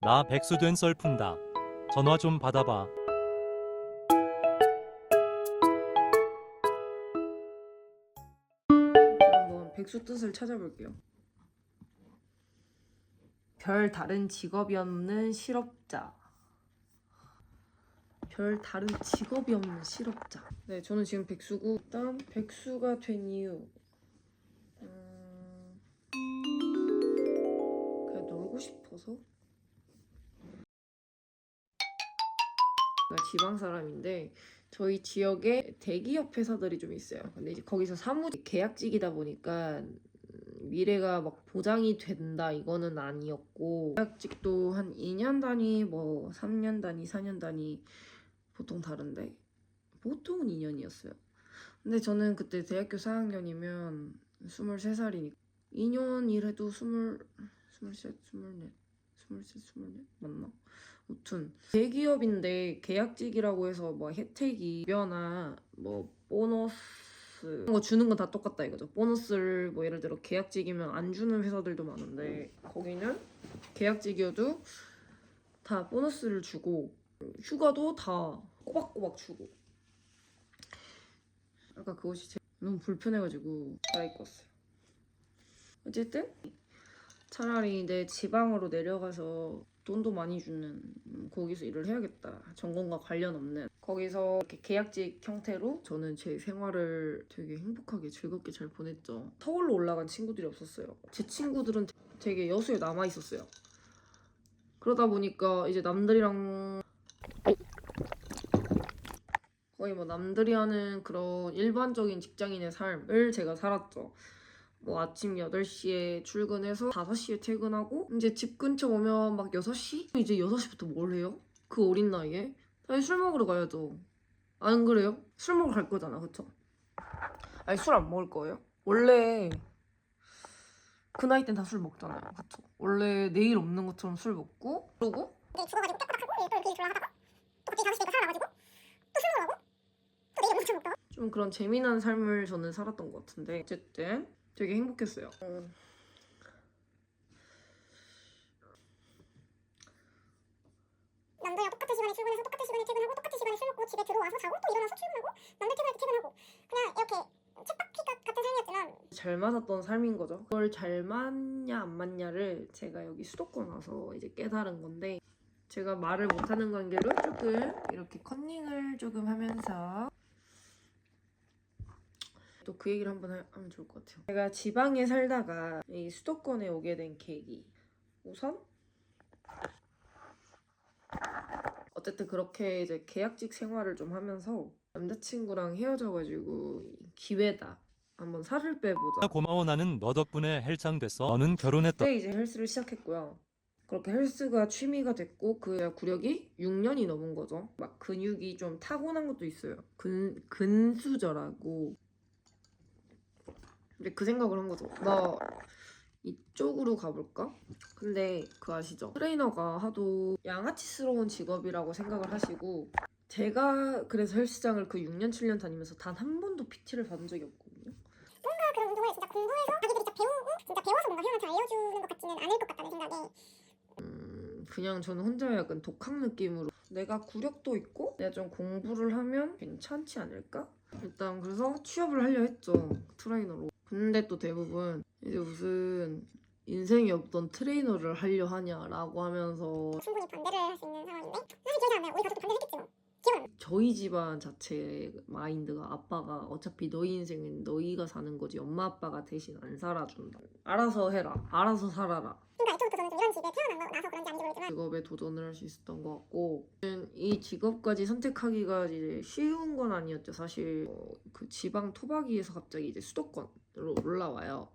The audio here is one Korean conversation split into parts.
나 백수된 썰 푼다. 전화 좀 받아봐. 한번 백수 뜻을 찾아볼게요. 별 다른 직업이 없는 실업자. 별 다른 직업이 없는 실업자. 네, 저는 지금 백수고 일단 백수가 된 이유. 그냥 놀고 싶어서. 제가 지방 사람인데 저희 지역에 대기업 회사들이 좀 있어요. 근데 이제 거기서 계약직이다 보니까 미래가 막 보장이 된다 이거는 아니었고, 계약직도 한 2년 단위, 뭐 3년 단위, 4년 단위 보통 다른데 보통은 2년이었어요. 근데 저는 그때 대학교 4학년이면 23살이니까 2년 일해도 23, 23, 24, 23, 24 맞나? 아무튼 대기업인데 계약직이라고 해서 뭐 혜택이 급여나 뭐 보너스 이런 거 주는 건 다 똑같다 이거죠. 보너스를 뭐 예를 들어 계약직이면 안 주는 회사들도 많은데 거기는 계약직이어도 다 보너스를 주고 휴가도 다 꼬박꼬박 주고. 아까 그 옷이 너무 불편해가지고 갈아입고 왔어요. 어쨌든 차라리 내 지방으로 내려가서 돈도 많이 주는 거기서 일을 해야겠다. 전공과 관련 없는 거기서 이렇게 계약직 형태로 저는 제 생활을 되게 행복하게 즐겁게 잘 보냈죠. 서울로 올라간 친구들이 없었어요. 제 친구들은 되게 여수에 남아 있었어요. 그러다 보니까 이제 남들이랑 거의 뭐 남들이 하는 그런 일반적인 직장인의 삶을 제가 살았죠. 뭐 아침 8시에 출근해서 5시에 퇴근하고 이제 집 근처 오면 막 6시? 이제 6시부터 뭘 해요? 그 어린 나이에? 당연히 술 먹으러 가야죠. 안 그래요? 술 먹으러 갈 거잖아, 그쵸? 아니 술 안 먹을 거예요? 원래 그 나이 땐 다 술 먹잖아요, 그쵸? 원래 내일 없는 것처럼 술 먹고 그러고 죽어가지고 깨끗하고 내일 또 일주일 하다가 또 갑자기 5시 되니까 살아나가지고 또 술 먹으라고 또 내일 엄청 먹다가 좀 그런 재미난 삶을 저는 살았던 것 같은데 어쨌든 되게 행복했어요. 남들이랑 똑같은 시간에 출근해서 똑같은 시간에 퇴근하고 똑같은 시간에 술 먹고 집에 들어와서 자고 또 일어나서 출근하고 남들 퇴근할 때 퇴근하고 그냥 이렇게 쳇바퀴 같은 삶이었지만 잘 맞았던 삶인 거죠. 그걸 잘 맞냐 안 맞냐를 제가 여기 수도권 와서 이제 깨달은 건데, 제가 말을 못하는 관계로 조금 이렇게 컨닝을 조금 하면서 또 그 얘기를 한번 하면 좋을 것 같아요. 제가 지방에 살다가 이 수도권에 오게 된 계기, 우선 어쨌든 그렇게 이제 계약직 생활을 좀 하면서 남자친구랑 헤어져가지고 기회다, 한번 살을 빼보자. 고마워. 나는 너 덕분에 헬창 됐어. 너는 결혼했다. 그때 이제 헬스를 시작했고요. 그렇게 헬스가 취미가 됐고 그 구력이 6년이 넘은 거죠. 막 근육이 좀 타고난 것도 있어요. 근수저라고. 근데 그 생각을 한 거죠. 나 이쪽으로 가볼까? 근데 그 아시죠? 트레이너가 하도 양아치스러운 직업이라고 생각을 하시고, 제가 그래서 헬스장을 그 6년 7년 다니면서 단 한 번도 PT를 받은 적이 없거든요. 뭔가 그런 운동을 진짜 공부해서 자기들이 진짜 배우고 진짜 배워서 뭔가 회원한테 알려주는 것 같지는 않을 것 같다는 생각에 그냥 저는 혼자 약간 독학 느낌으로 내가 구력도 있고 내가 좀 공부를 하면 괜찮지 않을까? 일단 그래서 취업을 하려 했죠, 트레이너로. 근데 또 대부분 이제 무슨 인생이 없던 트레이너를 하려 하냐라고 하면서 충분히 반대를 할 수 있는 상황인데 사실 기억이 안 나요. 우리 가족도 반대를 했겠지 뭐. 기억은 안 나요. 저희 집안 자체 마인드가 아빠가 어차피 너희 인생은 너희가 사는 거지 엄마 아빠가 대신 안 살아준다. 알아서 해라. 알아서 살아라. 그러니까 이쪽부터 저는 좀 이런 집에 태어나서 그런지 아닌지 모르지만 직업에 도전을 할 수 있었던 것 같고, 이 직업까지 선택하기가 이제 쉬운 건 아니었죠. 사실 그 지방 토박이에서 갑자기 이제 수도권으로 올라와요.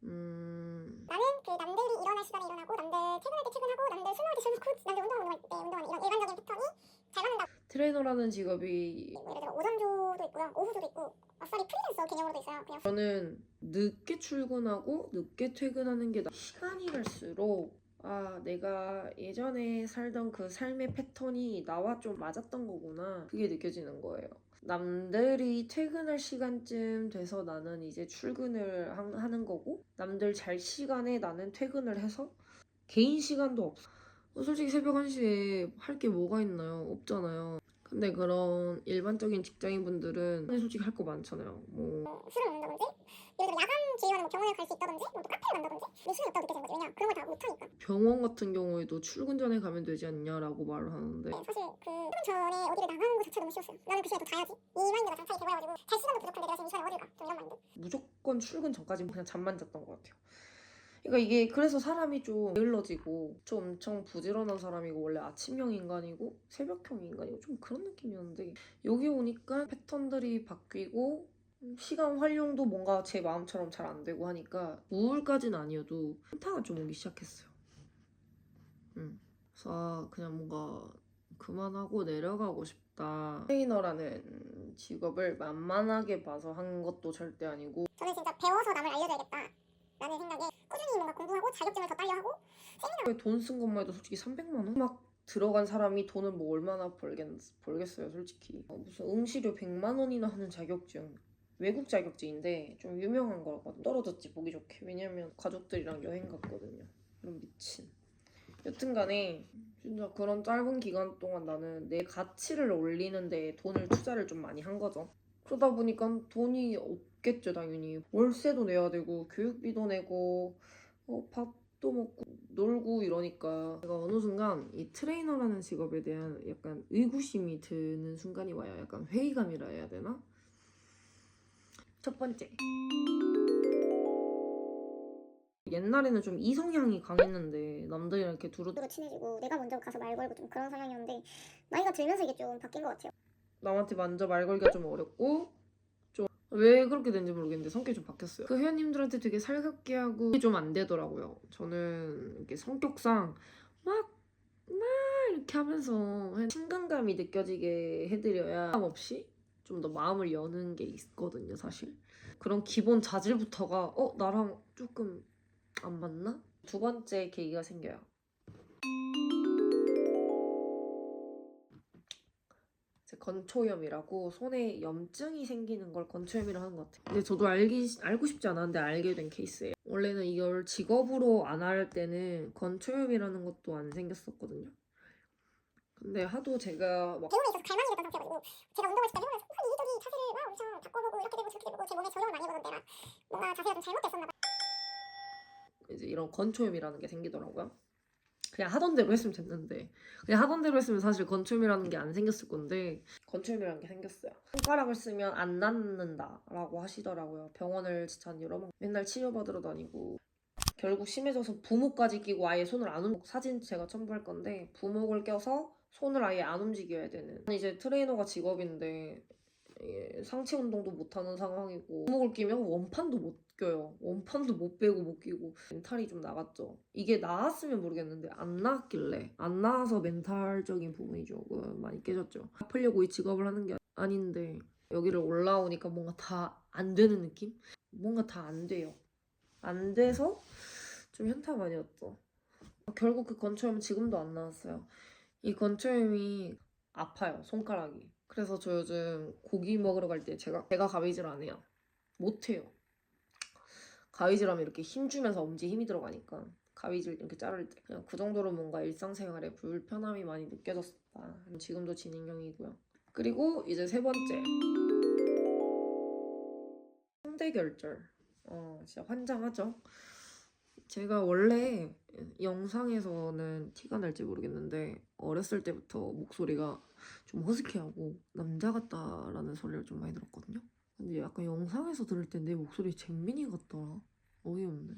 나는 그 남들이 일어날 시간에 일어나고 남들 퇴근할 때 퇴근하고 남들 술 먹을 때 술 먹고 남들 운동할 때 운동하는 이런 일반적인 패턴이 잘 맞는다고. 트레이너라는 직업이 뭐 예를 들어 오전조도 있고요, 오후조도 있고 아싸리 프리랜서 개념으로도 있어요. 그냥 저는 늦게 출근하고 늦게 퇴근하는 게 시간이 갈수록 아, 내가 예전에 살던 그 삶의 패턴이 나와 좀 맞았던 거구나, 그게 느껴지는 거예요. 남들이 퇴근할 시간쯤 돼서 나는 이제 출근을 하는 거고, 남들 잘 시간에 나는 퇴근을 해서 개인 시간도 없어. 솔직히 새벽 1시에 할 게 뭐가 있나요? 없잖아요. 근데 그런 일반적인 직장인분들은 솔직히 할 거 많잖아요. 뭐 술을 먹는다든지 예를 들어 야간 기회는 뭐 병원에 갈 수 있다든지 뭐 또 카페를 간다든지 내 시간이 없다고 느껴지는 거지. 왜냐 그런 걸 다 못하니까. 병원 같은 경우에도 출근 전에 가면 되지 않냐라고 말을 하는데 네, 사실 그 출근 전에 어디를 나가는 거 자체가 너무 싫었어요. 나는 그 시간에 더 자야지. 이 마인드가 장착이 돼버려가지고 잘 시간도 부족한데 내가 지금 이 시간에 어딜 가? 좀 이런 마인드. 무조건 출근 전까지는 그냥 잠만 잤던 것 같아요. 그러니까 이게 그래서 사람이 좀 게을러지고 좀 엄청 부지런한 사람이고 원래 아침형 인간이고 새벽형 인간이고 좀 그런 느낌이었는데 여기 오니까 패턴들이 바뀌고 시간 활용도 뭔가 제 마음처럼 잘 안 되고 하니까 우울까지는 아니어도 현타가 좀 오기 시작했어요. 그래서 그냥 뭔가 그만하고 내려가고 싶다. 트레이너라는 직업을 만만하게 봐서 한 것도 절대 아니고 저는 진짜 배워서 남을 알려줘야겠다 라는 생각에 꾸준히 뭔가 공부하고 자격증을 더 따려 하고 돈 쓴 것만 해도 솔직히 300만 원? 막 들어간 사람이 돈을 뭐 얼마나 벌겠어요 솔직히. 무슨 응시료 100만 원이나 하는 자격증 외국 자격증인데 좀 유명한 거거든. 떨어졌지 보기 좋게. 왜냐면 가족들이랑 여행 갔거든요. 그럼 미친. 여튼간에 진짜 그런 짧은 기간 동안 나는 내 가치를 올리는 데 돈을 투자를 좀 많이 한 거죠. 그러다 보니까 돈이 없겠죠 당연히. 월세도 내야 되고 교육비도 내고 밥도 먹고 놀고 이러니까 제가 어느 순간 이 트레이너라는 직업에 대한 약간 의구심이 드는 순간이 와요. 약간 회의감이라 해야 되나? 첫 번째, 옛날에는 좀 이성향이 강했는데 남들이랑 이렇게 두루 서로 친해지고 내가 먼저 가서 말 걸고 좀 그런 성향이었는데 나이가 들면서 이게 좀 바뀐 것 같아요. 남한테 먼저 말 걸기가 좀 어렵고 좀 왜 그렇게 된지 모르겠는데 성격이 좀 바뀌었어요. 그 회원님들한테 되게 살갑게 하고 좀 안 되더라고요. 저는 이렇게 성격상 막 이렇게 하면서 친근감이 느껴지게 해드려야 부담 없이 좀 더 마음을 여는 게 있거든요 사실. 그런 기본 자질부터가 나랑 조금 안 맞나? 두 번째 계기가 생겨요. 이제 건초염이라고 손에 염증이 생기는 걸 건초염이라고 하는 것 같아요. 근데 저도 알고 싶지 않았는데 알게 된 케이스예요. 원래는 이걸 직업으로 안 할 때는 건초염이라는 것도 안 생겼었거든요. 근데 하도 제가 막 배움에 있어서 갈망이 됐던 상태여가지고 제가 운동을 진짜 해보면서 항상 이리저리 자세를 막 엄청 바꿔보고 이렇게 되고 저렇게 되고 제 몸에 적용을 많이 해보던 때라 뭔가 자세가 좀 잘못됐었나 봐요. 이제 이런 건초염이라는 게 생기더라고요. 그냥 하던 대로 했으면 됐는데 그냥 하던 대로 했으면 사실 건초염이라는 게 안 생겼을 건데 건초염이라는 게 생겼어요. 손가락을 쓰면 안 낫는다라고 하시더라고요. 병원을 진짜 한 여러 번 맨날 치료받으러 다니고 결국 심해져서 부목까지 끼고 아예 손을 안 사진 제가 첨부할 건데 부목을 껴서 손을 아예 안 움직여야 되는 이제 트레이너가 직업인데 상체 운동도 못하는 상황이고 부목을 끼면 원판도 못 껴요. 원판도 못 빼고 못 끼고 멘탈이 좀 나갔죠. 이게 나았으면 모르겠는데 안 나았길래 안 나아서 멘탈적인 부분이 조금 많이 깨졌죠. 아프려고 이 직업을 하는 게 아닌데 여기를 올라오니까 뭔가 다 안 되는 느낌? 뭔가 다 안 돼요. 안 돼서 좀 현타가 많이 왔죠. 결국 그 건초염은 지금도 안 나왔어요. 이 건초염이 아파요, 손가락이. 그래서 저 요즘 고기 먹으러 갈 때 제가 가위질 안 해요. 못 해요. 가위질하면 이렇게 힘주면서 엄지에 힘이 들어가니까 가위질 이렇게 자를 때 그냥 그 정도로 뭔가 일상생활에 불편함이 많이 느껴졌다. 지금도 진행형이고요. 그리고 이제 세 번째, 성대결절. 진짜 환장하죠. 제가 원래 영상에서는 티가 날지 모르겠는데 어렸을 때부터 목소리가 좀 허스키하고 남자 같다라는 소리를 좀 많이 들었거든요. 근데 약간 영상에서 들을 때 내 목소리 잼민이 같더라. 어이없네.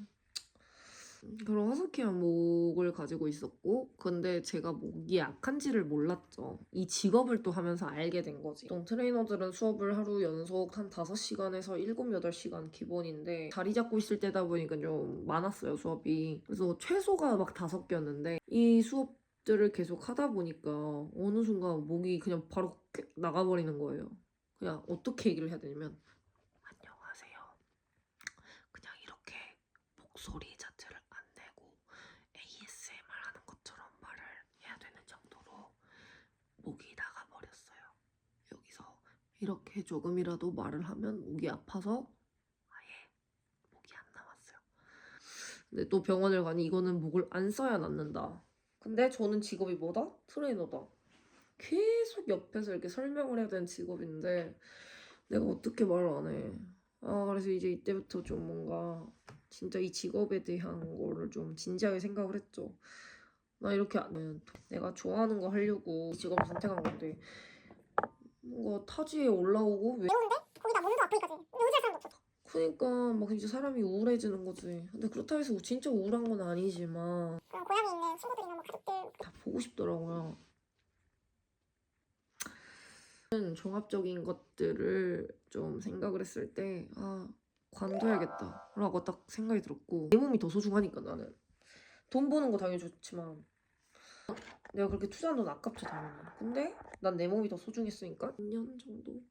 그런 허스키한 목을 가지고 있었고 근데 제가 목이 약한지를 몰랐죠. 이 직업을 또 하면서 알게 된 거지. 보통 트레이너들은 수업을 하루 연속 한 5시간에서 7, 8시간 기본인데 자리 잡고 있을 때다 보니까 좀 많았어요 수업이. 그래서 최소가 막 5개였는데 이 수업들을 계속 하다 보니까 어느 순간 목이 그냥 바로 나가버리는 거예요. 그냥 어떻게 얘기를 해야 되냐면 안녕하세요. 그냥 이렇게 목소리 자체를 안 내고 ASMR 하는 것처럼 말을 해야 되는 정도로 목이 나가버렸어요. 여기서 이렇게 조금이라도 말을 하면 목이 아파서 아예 목이 안 나왔어요. 근데 또 병원을 가니 이거는 목을 안 써야 낫는다. 근데 저는 직업이 뭐다? 트레이너다. 계속 옆에서 이렇게 설명을 해야 되는 직업인데 내가 어떻게 말을 안 해. 그래서 이제 이때부터 좀 뭔가 진짜 이 직업에 대한 거를 좀 진지하게 생각을 했죠. 나 이렇게 안 내가 좋아하는 거 하려고 이 직업을 선택한 건데 뭔가 타지에 올라오고 왜 외로운데 거기다 몸도 아프니까지 의지할 사람도 없어. 그러니까 막 이제 사람이 우울해지는 거지. 근데 그렇다고 해서 진짜 우울한 건 아니지만 그럼 고향에 있는 친구들이나 뭐 가족들 다 보고 싶더라고요. 종합적인 것들을 좀 생각을 했을 때 관둬야겠다 라고 딱 생각이 들었고 내 몸이 더 소중하니까 나는 돈 버는 거 당연히 좋지만 내가 그렇게 투자한 돈 아깝죠 당연히. 근데 난 내 몸이 더 소중했으니까 2년 정도?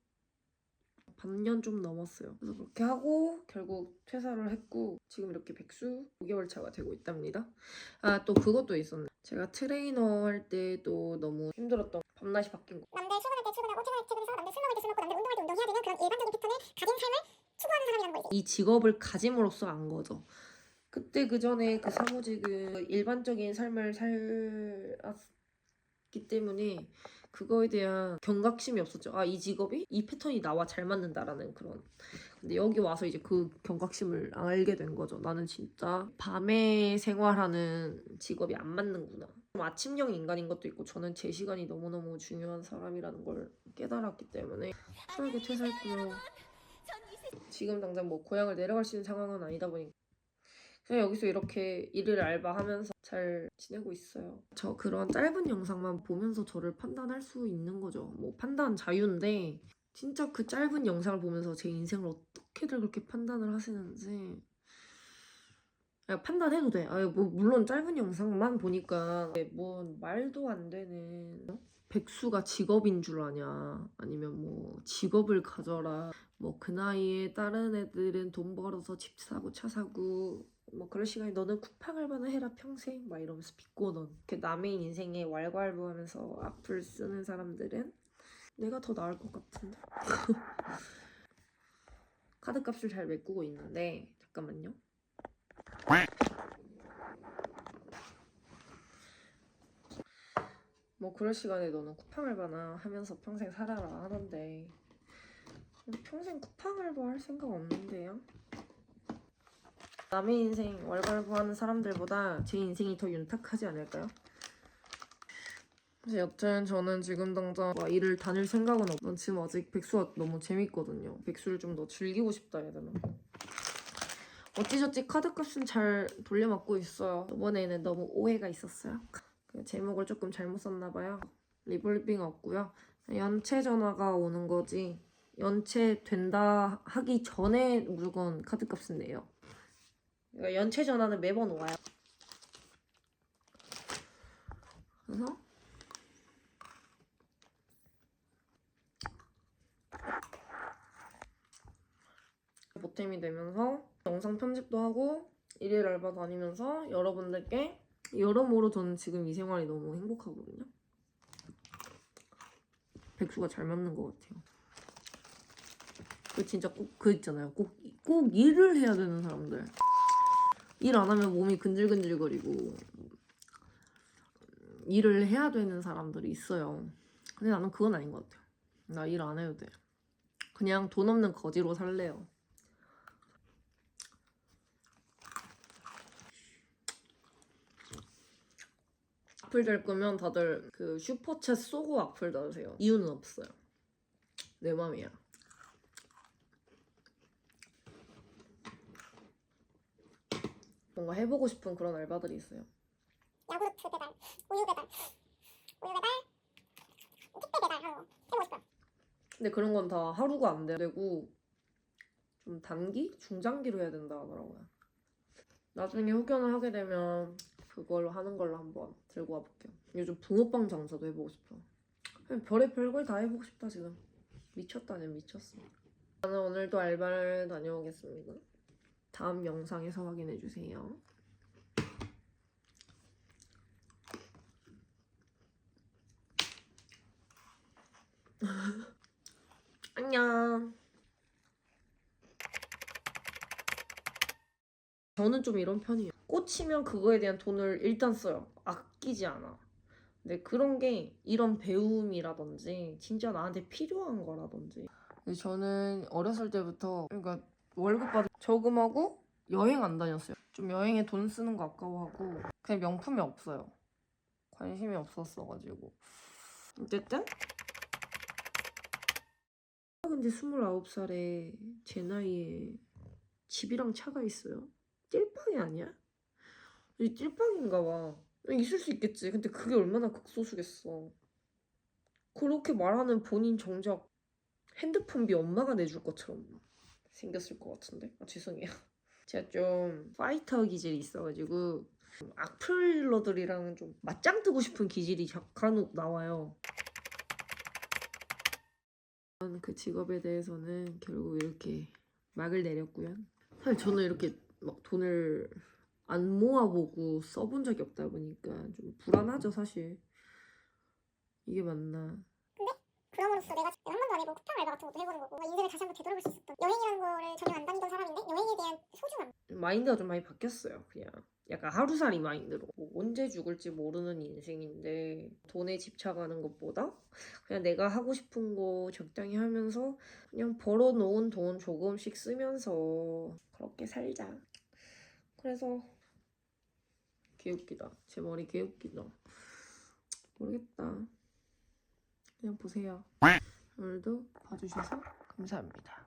반년 좀 넘었어요. 그래서 그렇게 하고 결국 퇴사를 했고 지금 이렇게 백수 5개월 차가 되고 있답니다. 또 그것도 있었네. 제가 트레이너 할 때도 너무 힘들었던 밤낮이 바뀐 거. 남들 출근할 때 출근하고 퇴근할 때 퇴근해서 남들 술 먹을 때 술 먹고 남들 운동할 때 운동해야 되는 그런 일반적인 패턴을 가진 삶을 추구하는 사람이라는 거지. 이 직업을 가짐으로써 안 거죠. 그때 그 전에 그 사무직은 일반적인 삶을 살았기 때문에 그거에 대한 경각심이 없었죠. 이 직업이 이 패턴이 나와 잘 맞는다라는 그런. 근데 여기 와서 이제 그 경각심을 알게 된 거죠. 나는 진짜 밤에 생활하는 직업이 안 맞는구나. 좀 아침형 인간인 것도 있고 저는 제 시간이 너무너무 중요한 사람이라는 걸 깨달았기 때문에 편하게 퇴사했고요. 지금 당장 뭐 고향을 내려갈 수 있는 상황은 아니다 보니까 그냥 여기서 이렇게 일을 알바하면서 잘 지내고 있어요. 저 그런 짧은 영상만 보면서 저를 판단할 수 있는 거죠. 뭐 판단 자유인데 진짜 그 짧은 영상을 보면서 제 인생을 어떻게들 그렇게 판단을 하시는지 판단해도 돼. 뭐 물론 짧은 영상만 보니까 뭔 말도 안 되는 백수가 직업인 줄 아냐 아니면 뭐 직업을 가져라 뭐 그 나이에 다른 애들은 돈 벌어서 집 사고 차 사고 뭐 그럴 시간에 너는 쿠팡 알바나 해라 평생 막 이러면서 비꼬는 그 남의 인생에 왈가왈부하면서 악플 쓰는 사람들은 내가 더 나을 것 같은데 카드값을 잘 메꾸고 있는데 잠깐만요. 뭐 그럴 시간에 너는 쿠팡 알바나 하면서 평생 살아라 하던데 평생 쿠팡 알바 할 생각 없는데요? 남의 인생 왈가왈부하는 사람들보다 제 인생이 더 윤택하지 않을까요? 그래서 여튼 저는 지금 당장 일을 다닐 생각은 없고 난 지금 아직 백수가 너무 재밌거든요. 백수를 좀 더 즐기고 싶다 해야 되나? 어찌저찌 카드값은 잘 돌려막고 있어요. 이번에는 너무 오해가 있었어요. 그 제목을 조금 잘못 썼나봐요. 리볼빙 없고요. 연체 전화가 오는 거지 연체 된다 하기 전에 무조건 카드값은 내요. 그러니까 연체 전화는 매번 와요. 그래서 보탬이 되면서 영상 편집도 하고 일일 알바 다니면서 여러분들께 여러모로 저는 지금 이 생활이 너무 행복하거든요. 백수가 잘 맞는 것 같아요. 그 진짜 꼭 그 있잖아요. 꼭 일을 해야 되는 사람들. 일 안 하면 몸이 근질근질거리고 일을 해야 되는 사람들이 있어요. 근데 나는 그건 아닌 것 같아요. 나 일 안 해도 돼. 그냥 돈 없는 거지로 살래요. 악플 달 거면 다들 그 슈퍼챗 쏘고 악플 달으세요. 이유는 없어요. 내 맘이야. 뭔가 해보고 싶은 그런 알바들이 있어요. 야구르트 배달, 우유 배달, 택배 배달 하는 거 해보고 싶어요. 근데 그런 건 다 하루가 안 되고 좀 단기? 중장기로 해야 된다 하더라고요. 나중에 후견을 하게 되면 그걸로 하는 걸로 한번 들고 와볼게요. 요즘 붕어빵 장사도 해보고 싶어. 그냥 별의 별걸 다 해보고 싶다 지금. 미쳤다네 미쳤어. 저는 오늘도 알바를 다녀오겠습니다. 다음 영상에서 확인해주세요. 안녕. 저는 좀 이런 편이에요. 꽂히면 그거에 대한 돈을 일단 써요. 아끼지 않아. 근데 그런 게 이런 배움이라든지 진짜 나한테 필요한 거라든지. 저는 어렸을 때부터 그러니까 월급 받을 저금하고 여행 안 다녔어요. 좀 여행에 돈 쓰는 거 아까워하고 그냥 명품이 없어요. 관심이 없었어가지고. 어쨌든 근데 29살에 제 나이에 집이랑 차가 있어요. 띨빵이 아니야? 이 띨빵인가 봐. 있을 수 있겠지. 근데 그게 얼마나 극소수겠어. 그렇게 말하는 본인 정작 핸드폰비 엄마가 내줄 것처럼 생겼을 것 같은데? 아, 죄송해요. 제가 좀 파이터 기질이 있어가지고 악플러들이랑 좀 맞짱 뜨고 싶은 기질이 간혹 나와요. 그 직업에 대해서는 결국 이렇게 막을 내렸고요. 사실 저는 이렇게 막 돈을 안 모아보고 써본 적이 없다 보니까 좀 불안하죠, 사실. 이게 맞나? 그럼으로써 내가 한 번도 안 해본 쿠팡 알바 같은 것도 해보는 거고 인생을 다시 한번 되돌아볼 수 있었던 여행이라는 거를 전혀 안 다니던 사람인데 여행에 대한 소중함 마인드가 좀 많이 바뀌었어요. 그냥 약간 하루살이 마인드로. 언제 죽을지 모르는 인생인데 돈에 집착하는 것보다 그냥 내가 하고 싶은 거 적당히 하면서 그냥 벌어놓은 돈 조금씩 쓰면서 그렇게 살자. 그래서 개웃기다. 제 머리 개웃기다. 모르겠다. 그냥 보세요. 오늘도 봐주셔서 감사합니다.